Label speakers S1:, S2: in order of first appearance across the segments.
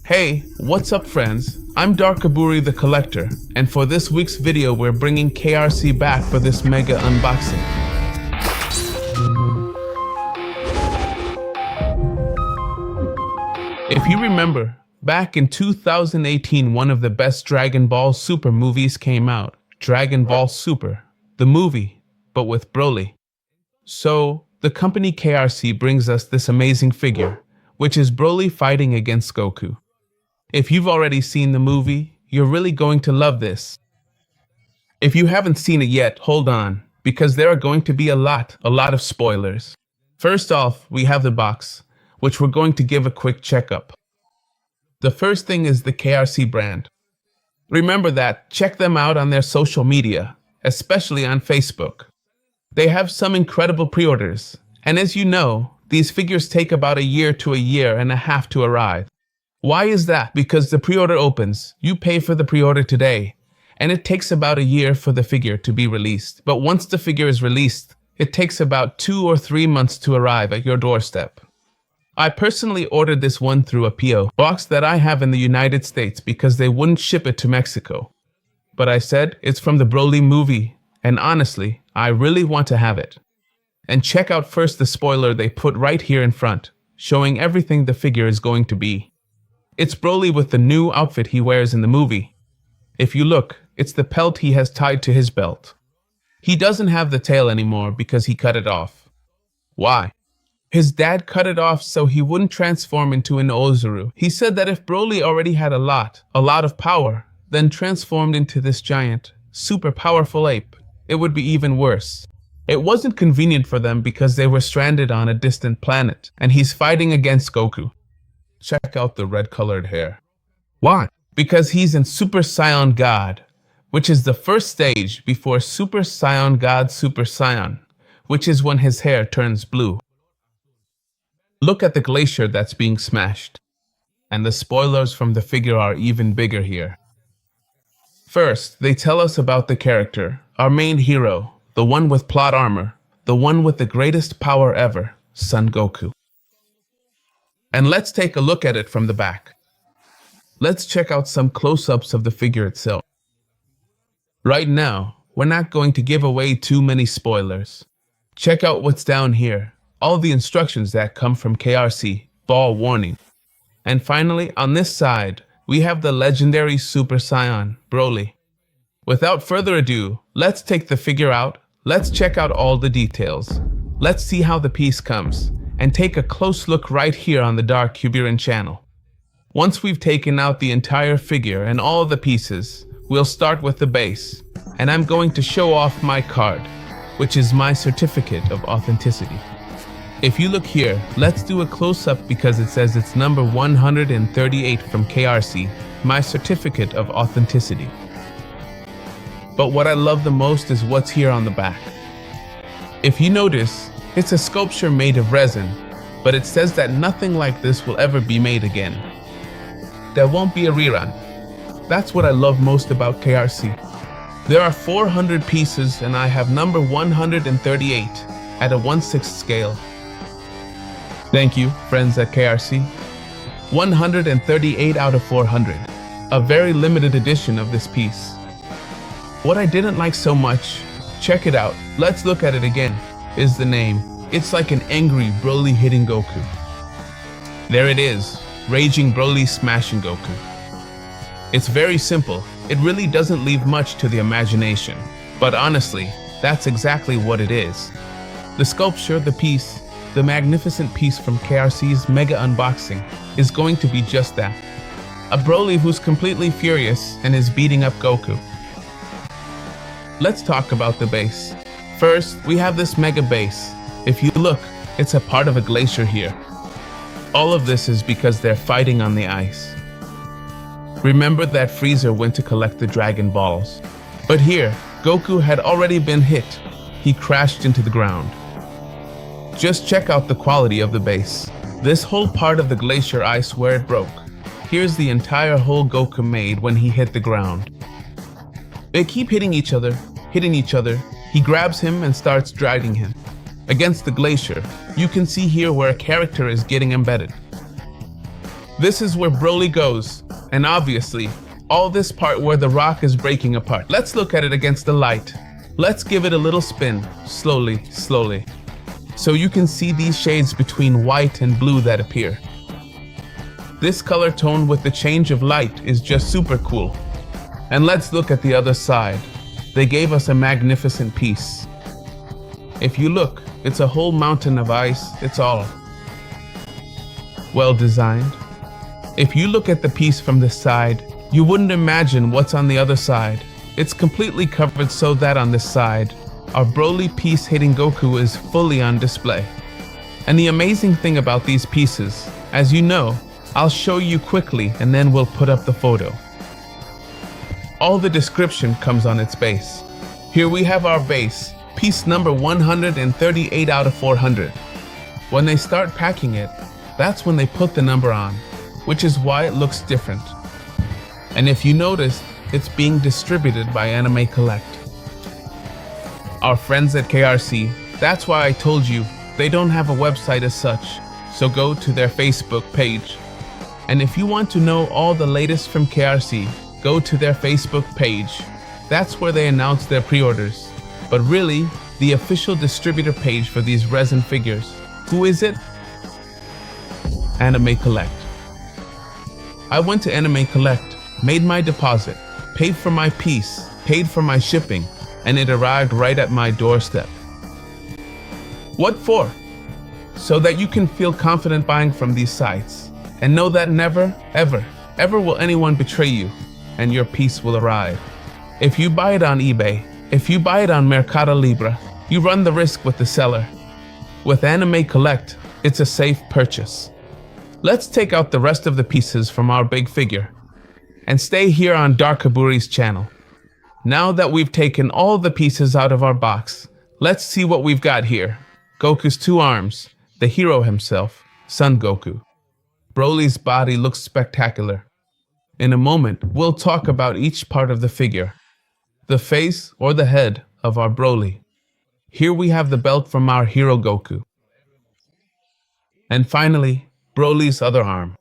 S1: Hey, what's up friends? I'm Darkoburi the Collector, and for this week's video we're bringing KRC back for this mega unboxing. If you remember, back in 2018 one of the best Dragon Ball Super movies came out. Dragon Ball Super, the movie, but with Broly. So, the company KRC brings us this amazing figure, which is Broly fighting against Goku. If you've already seen the movie, you're really going to love this. If you haven't seen it yet, hold on, because there are going to be a lot of spoilers. First off, we have the box, which we're going to give a quick checkup. The first thing is the KRC brand. Remember that, check them out on their social media, especially on Facebook. They have some incredible pre-orders, and as you know, these figures take about a year to a year and a half to arrive. Why is that? Because the pre-order opens, you pay for the pre-order today, and it takes about a year for the figure to be released. But once the figure is released, it takes about 2 or 3 months to arrive at your doorstep. I personally ordered this one through a P.O. box that I have in the United States because they wouldn't ship it to Mexico. But I said it's from the Broly movie, and honestly, I really want to have it. And check out first the spoiler they put right here in front, showing everything the figure is going to be. It's Broly with the new outfit he wears in the movie. If you look, it's the pelt he has tied to his belt. He doesn't have the tail anymore because he cut it off. Why? His dad cut it off so he wouldn't transform into an Ozaru. He said that if Broly already had a lot of power, then transformed into this giant, super powerful ape, it would be even worse. It wasn't convenient for them because they were stranded on a distant planet, and he's fighting against Goku. Check out the red-colored hair. Why? Because he's in Super Saiyan God, which is the first stage before Super Saiyan God Super Saiyan, which is when his hair turns blue. Look at the glacier that's being smashed. And the spoilers from the figure are even bigger here. First, they tell us about the character, our main hero, the one with plot armor, the one with the greatest power ever, Son Goku. And let's take a look at it from the back. Let's check out some close-ups of the figure itself. Right now, we're not going to give away too many spoilers. Check out what's down here, all the instructions that come from KRC, ball warning. And finally, on this side, we have the legendary Super Saiyan, Broly. Without further ado, let's take the figure out, let's check out all the details. Let's see how the piece comes, and take a close look right here on the Darkoburi channel. Once we've taken out the entire figure and all the pieces, we'll start with the base, and I'm going to show off my card, which is my certificate of authenticity. If you look here, let's do a close-up because it says it's number 138 from KRC, my certificate of authenticity. But what I love the most is what's here on the back. If you notice, it's a sculpture made of resin, but it says that nothing like this will ever be made again. There won't be a rerun. That's what I love most about KRC. There are 400 pieces and I have number 138 at a 1/6 scale. Thank you, friends at KRC. 138 out of 400. A very limited edition of this piece. What I didn't like so much, check it out, let's look at it again, is the name. It's like an angry Broly hitting Goku. There it is, raging Broly smashing Goku. It's very simple, it really doesn't leave much to the imagination. But honestly, that's exactly what it is. The sculpture, the piece, the magnificent piece from KRC's mega unboxing is going to be just that. A Broly who's completely furious and is beating up Goku. Let's talk about the base. First, we have this mega base. If you look, it's a part of a glacier here. All of this is because they're fighting on the ice. Remember that Freezer went to collect the Dragon Balls. But here, Goku had already been hit. He crashed into the ground. Just check out the quality of the base. This whole part of the glacier ice where it broke. Here's the entire hole Goku made when he hit the ground. They keep hitting each other. He grabs him and starts dragging him. Against the glacier, you can see here where a character is getting embedded. This is where Broly goes, and obviously, all this part where the rock is breaking apart. Let's look at it against the light. Let's give it a little spin, slowly, slowly. So you can see these shades between white and blue that appear. This color tone with the change of light is just super cool. And let's look at the other side. They gave us a magnificent piece. If you look, it's a whole mountain of ice, it's all well designed. If you look at the piece from this side, you wouldn't imagine what's on the other side. It's completely covered so that on this side, our Broly piece hitting Goku is fully on display. And the amazing thing about these pieces, as you know, I'll show you quickly and then we'll put up the photo. All the description comes on its base. Here we have our base, piece number 138 out of 400. When they start packing it, that's when they put the number on, which is why it looks different. And if you notice, it's being distributed by Anime Collect. Our friends at KRC, that's why I told you, they don't have a website as such, so go to their Facebook page. And if you want to know all the latest from KRC, go to their Facebook page. That's where they announce their pre-orders. But really, the official distributor page for these resin figures, who is it? Anime Collect. I went to Anime Collect, made my deposit, paid for my piece, paid for my shipping, and it arrived right at my doorstep. What for? So that you can feel confident buying from these sites, and know that never, ever, ever will anyone betray you, and your piece will arrive. If you buy it on eBay, if you buy it on Mercado Libre, you run the risk with the seller. With Anime Collect, it's a safe purchase. Let's take out the rest of the pieces from our big figure, and stay here on Darkoburi's channel. Now that we've taken all the pieces out of our box, let's see what we've got here. Goku's two arms, the hero himself, Son Goku. Broly's body looks spectacular. In a moment, we'll talk about each part of the figure. The face or the head of our Broly. Here we have the belt from our hero Goku. And finally, Broly's other arm.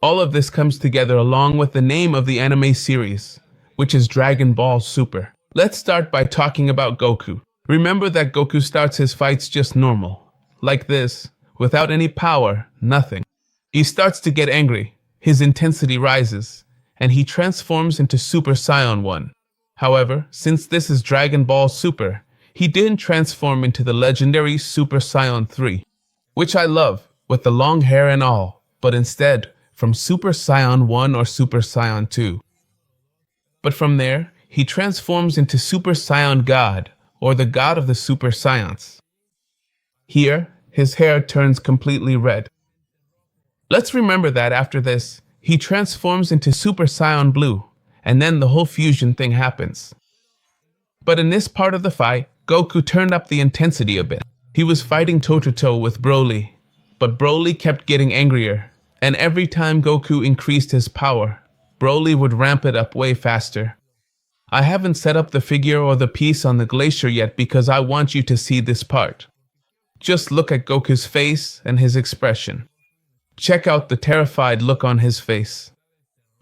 S1: All of this comes together along with the name of the anime series, which is Dragon Ball Super. Let's start by talking about Goku. Remember that Goku starts his fights just normal, like this, without any power, nothing. He starts to get angry, his intensity rises, and he transforms into Super Saiyan 1. However, since this is Dragon Ball Super, he didn't transform into the legendary Super Saiyan 3, which I love, with the long hair and all, but instead, from Super Saiyan 1 or Super Saiyan 2. But from there, he transforms into Super Saiyan God, or the God of the Super Saiyans. Here, his hair turns completely red. Let's remember that after this, he transforms into Super Saiyan Blue, and then the whole fusion thing happens. But in this part of the fight, Goku turned up the intensity a bit. He was fighting toe-to-toe with Broly, but Broly kept getting angrier, and every time Goku increased his power, Broly would ramp it up way faster. I haven't set up the figure or the piece on the glacier yet because I want you to see this part. Just look at Goku's face and his expression. Check out the terrified look on his face.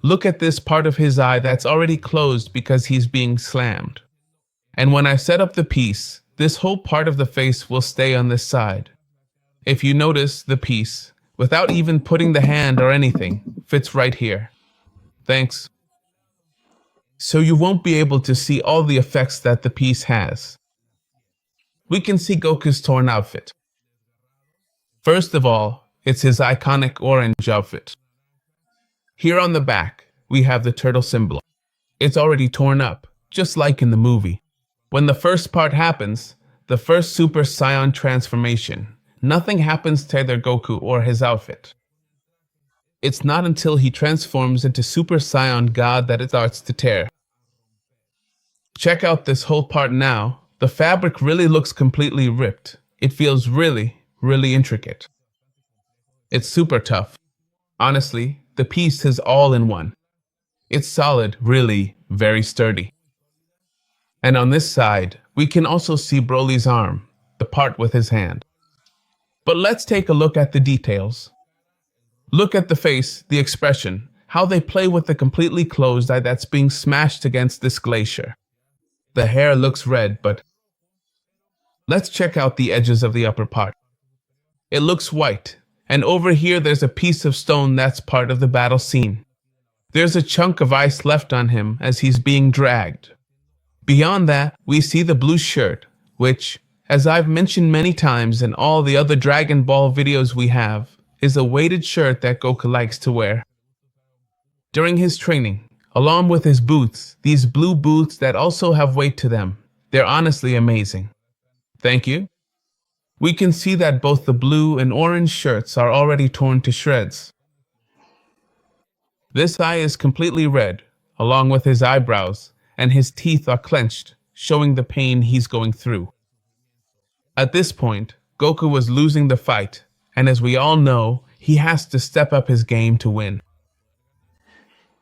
S1: Look at this part of his eye that's already closed because he's being slammed. And when I set up the piece, this whole part of the face will stay on this side. If you notice, the piece, without even putting the hand or anything, fits right here. Thanks. So you won't be able to see all the effects that the piece has. We can see Goku's torn outfit. First of all, it's his iconic orange outfit. Here on the back, we have the turtle symbol. It's already torn up, just like in the movie. When the first part happens, the first Super Saiyan transformation, nothing happens to either Goku or his outfit. It's not until he transforms into Super Saiyan God that it starts to tear. Check out this whole part now. The fabric really looks completely ripped. It feels really, really intricate. It's super tough. Honestly, the piece is all in one. It's solid, really, very sturdy. And on this side, we can also see Broly's arm, the part with his hand. But let's take a look at the details. Look at the face, the expression, how they play with the completely closed eye that's being smashed against this glacier. The hair looks red, but let's check out the edges of the upper part. It looks white, and over here there's a piece of stone that's part of the battle scene. There's a chunk of ice left on him as he's being dragged. Beyond that, we see the blue shirt, which, as I've mentioned many times in all the other Dragon Ball videos we have, is a weighted shirt that Goku likes to wear. During his training, along with his boots, these blue boots that also have weight to them, they're honestly amazing. Thank you. We can see that both the blue and orange shirts are already torn to shreds. This eye is completely red, along with his eyebrows, and his teeth are clenched, showing the pain he's going through. At this point, Goku was losing the fight, and as we all know, he has to step up his game to win.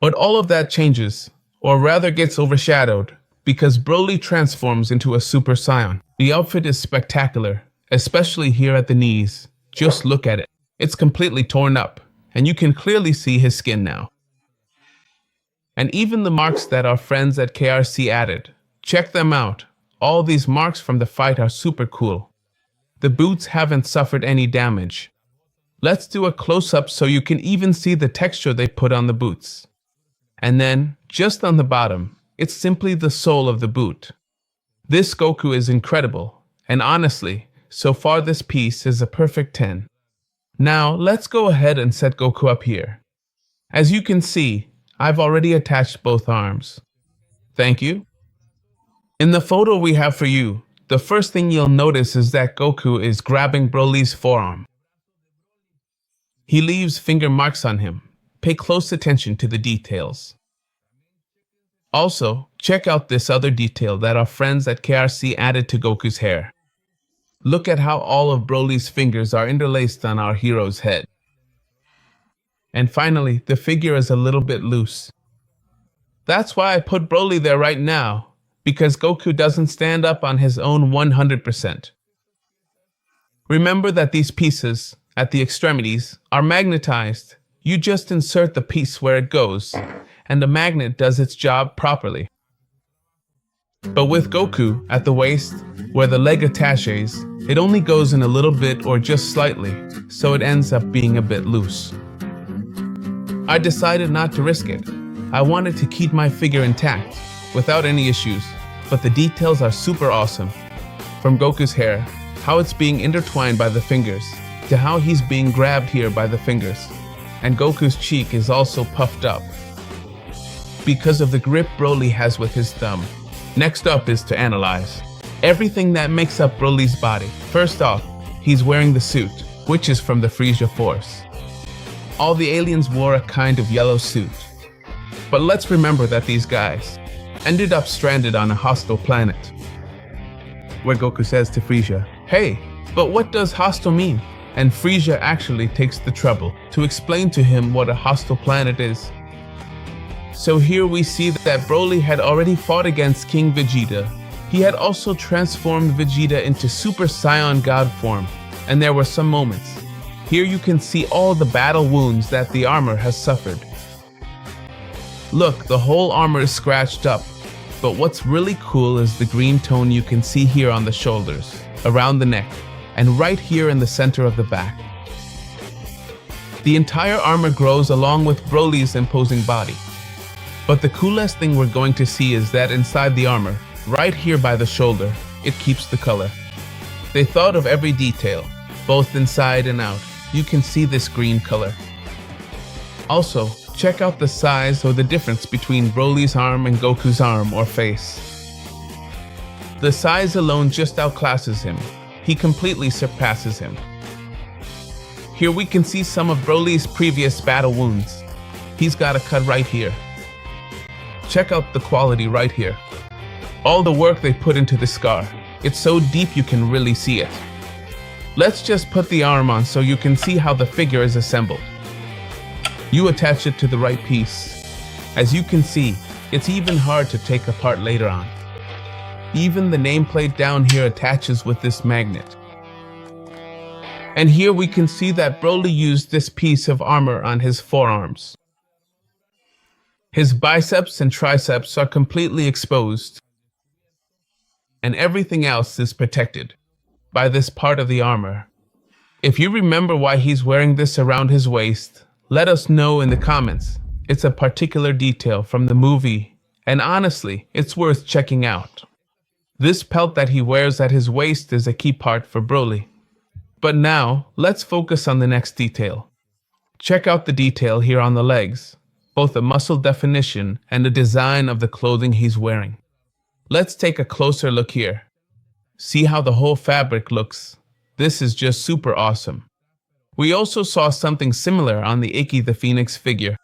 S1: But all of that changes, or rather gets overshadowed, because Broly transforms into a Super Saiyan. The outfit is spectacular, especially here at the knees. Just look at it. It's completely torn up, and you can clearly see his skin now. And even the marks that our friends at KRC added. Check them out. All these marks from the fight are super cool. The boots haven't suffered any damage. Let's do a close-up so you can even see the texture they put on the boots. And then, just on the bottom, it's simply the sole of the boot. This Goku is incredible, and honestly, so far this piece is a perfect 10. Now, let's go ahead and set Goku up here. As you can see, I've already attached both arms. Thank you. In the photo we have for you, the first thing you'll notice is that Goku is grabbing Broly's forearm. He leaves finger marks on him. Pay close attention to the details. Also, check out this other detail that our friends at KRC added to Goku's hair. Look at how all of Broly's fingers are interlaced on our hero's head. And finally, the figure is a little bit loose. That's why I put Broly there right now, because Goku doesn't stand up on his own 100%. Remember that these pieces, at the extremities, are magnetized. You just insert the piece where it goes, and the magnet does its job properly. But with Goku, at the waist, where the leg attaches, it only goes in a little bit or just slightly, so it ends up being a bit loose. I decided not to risk it. I wanted to keep my figure intact, without any issues, but the details are super awesome. From Goku's hair, how it's being intertwined by the fingers, to how he's being grabbed here by the fingers. And Goku's cheek is also puffed up, because of the grip Broly has with his thumb. Next up is to analyze everything that makes up Broly's body. First off, he's wearing the suit, which is from the Frieza Force. All the aliens wore a kind of yellow suit. But let's remember that these guys ended up stranded on a hostile planet, where Goku says to Frieza, "Hey, but what does hostile mean?" And Frieza actually takes the trouble to explain to him what a hostile planet is. So here we see that Broly had already fought against King Vegeta. He had also transformed Vegeta into Super Saiyan God form, and there were some moments. Here you can see all the battle wounds that the armor has suffered. Look, the whole armor is scratched up, but what's really cool is the green tone you can see here on the shoulders, around the neck, and right here in the center of the back. The entire armor grows along with Broly's imposing body. But the coolest thing we're going to see is that inside the armor, right here by the shoulder, it keeps the color. They thought of every detail, both inside and out. You can see this green color. Also, check out the size or the difference between Broly's arm and Goku's arm or face. The size alone just outclasses him. He completely surpasses him. Here we can see some of Broly's previous battle wounds. He's got a cut right here. Check out the quality right here. All the work they put into the scar. It's so deep you can really see it. Let's just put the arm on so you can see how the figure is assembled. You attach it to the right piece. As you can see, it's even hard to take apart later on. Even the nameplate down here attaches with this magnet. And here we can see that Broly used this piece of armor on his forearms. His biceps and triceps are completely exposed, and everything else is protected by this part of the armor. If you remember why he's wearing this around his waist, let us know in the comments. It's a particular detail from the movie, and honestly, it's worth checking out. This pelt that he wears at his waist is a key part for Broly. But now, let's focus on the next detail. Check out the detail here on the legs, both the muscle definition and the design of the clothing he's wearing. Let's take a closer look here. See how the whole fabric looks? This is just super awesome. We also saw something similar on the Ikki the Phoenix figure.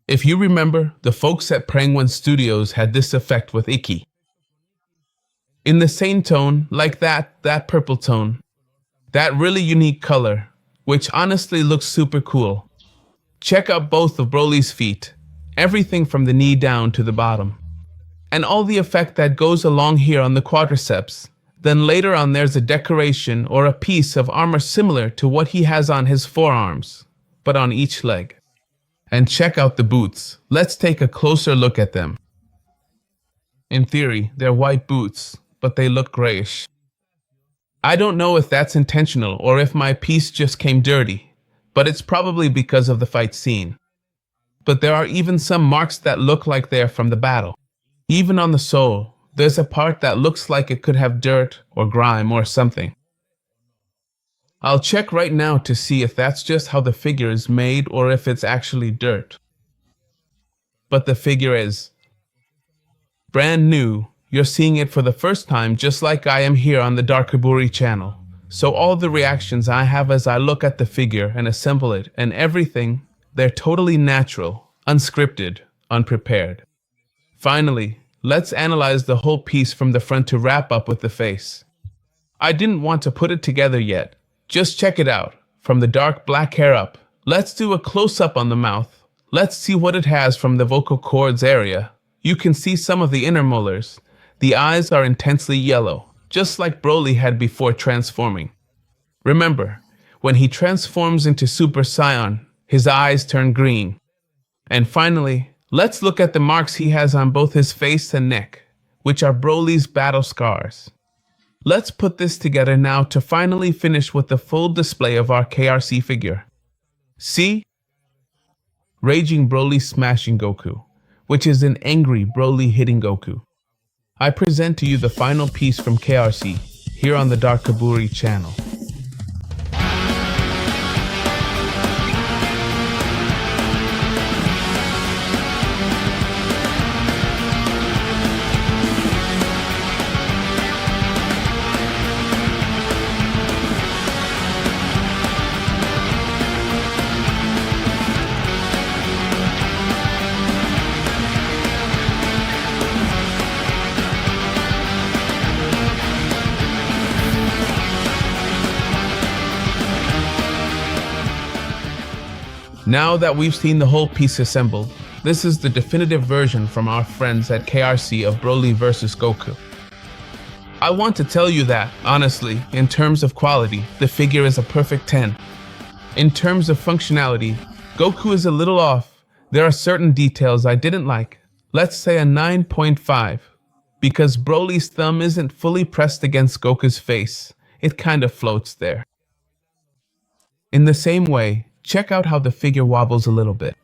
S1: If you remember, the folks at Penguin Studios had this effect with Ikki. In the same tone, like that purple tone. That really unique color, which honestly looks super cool. Check out both of Broly's feet, everything from the knee down to the bottom. And all the effect that goes along here on the quadriceps. Then later on there's a decoration or a piece of armor similar to what he has on his forearms, but on each leg. And check out the boots. Let's take a closer look at them. In theory, they're white boots, but they look grayish. I don't know if that's intentional or if my piece just came dirty, but it's probably because of the fight scene. But there are even some marks that look like they're from the battle. Even on the sole, there's a part that looks like it could have dirt or grime or something. I'll check right now to see if that's just how the figure is made or if it's actually dirt. But the figure is brand new. You're seeing it for the first time just like I am here on the Darkoburi channel. So all the reactions I have as I look at the figure and assemble it and everything, they're totally natural, unscripted, unprepared. Finally, let's analyze the whole piece from the front to wrap up with the face. I didn't want to put it together yet. Just check it out. From the dark black hair up. Let's do a close-up on the mouth. Let's see what it has from the vocal cords area. You can see some of the inner molars. The eyes are intensely yellow, just like Broly had before transforming. Remember, when he transforms into Super Saiyan, his eyes turn green. And finally, let's look at the marks he has on both his face and neck, which are Broly's battle scars. Let's put this together now to finally finish with the full display of our KRC figure. See? Raging Broly smashing Goku, which is an angry Broly hitting Goku. I present to you the final piece from KRC, here on the Darkoburi channel. Now that we've seen the whole piece assembled, this is the definitive version from our friends at KRC of Broly vs Goku. I want to tell you that, honestly, in terms of quality, the figure is a perfect 10. In terms of functionality, Goku is a little off. There are certain details I didn't like. Let's say a 9.5, because Broly's thumb isn't fully pressed against Goku's face. It kind of floats there. In the same way, check out how the figure wobbles a little bit.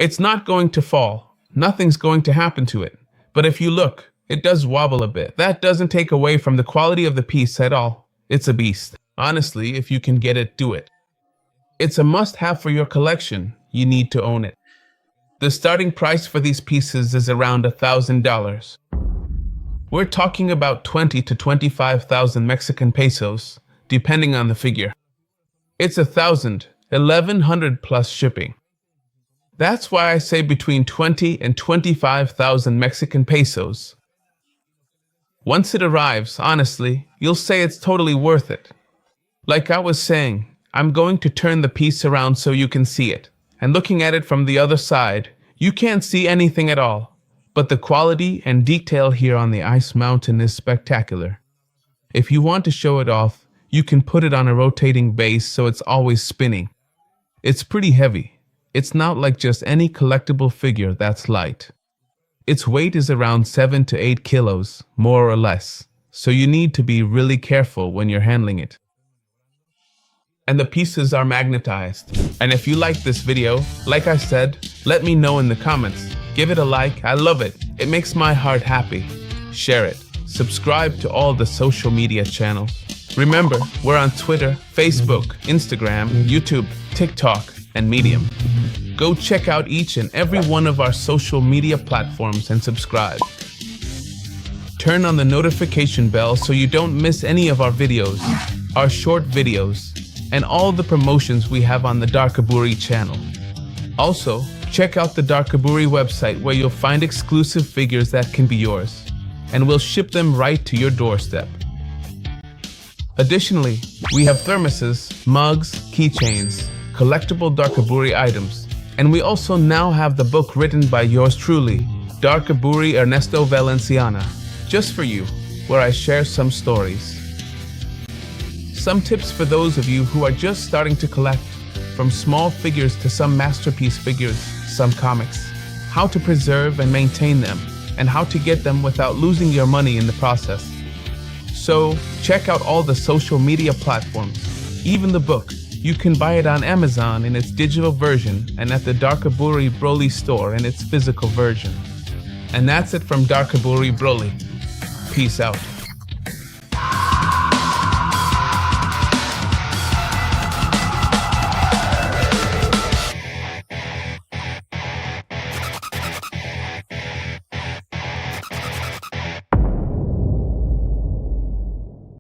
S1: It's not going to fall. Nothing's going to happen to it. But if you look, it does wobble a bit. That doesn't take away from the quality of the piece at all. It's a beast. Honestly, if you can get it, do it. It's a must-have for your collection. You need to own it. The starting price for these pieces is around $1,000. We're talking about 20 to 25,000 Mexican pesos, depending on the figure. It's 1,100 plus shipping. That's why I say between 20 and 25,000 Mexican pesos. Once it arrives, honestly, you'll say it's totally worth it. Like I was saying, I'm going to turn the piece around so you can see it. And looking at it from the other side, you can't see anything at all. But the quality and detail here on the ice mountain is spectacular. If you want to show it off, You can put it on a rotating base so it's always spinning. It's pretty heavy. It's not like just any collectible figure that's light. Its weight is around 7 to 8 kilos, more or less, so you need to be really careful when you're handling it. And the pieces are magnetized. And if you like this video, like I said, let me know in the comments. Give it a like, I love it. It makes my heart happy. Share it. Subscribe to all the social media channels. Remember, we're on Twitter, Facebook, Instagram, YouTube, TikTok, and Medium. Go check out each and every one of our social media platforms and subscribe. Turn on the notification bell so you don't miss any of our videos, our short videos, and all the promotions we have on the Darkoburi channel. Also, check out the Darkoburi website where you'll find exclusive figures that can be yours, and we'll ship them right to your doorstep. Additionally, we have thermoses, mugs, keychains, collectible Darkoburi items, and we also now have the book written by yours truly, Darkoburi Ernesto Valenciana, just for you, where I share some stories. Some tips for those of you who are just starting to collect, from small figures to some masterpiece figures, some comics, how to preserve and maintain them, and how to get them without losing your money in the process. So, check out all the social media platforms, even the book. You can buy it on Amazon in its digital version and at the Darkoburi Broly store in its physical version. And that's it from Darkoburi Broly. Peace out.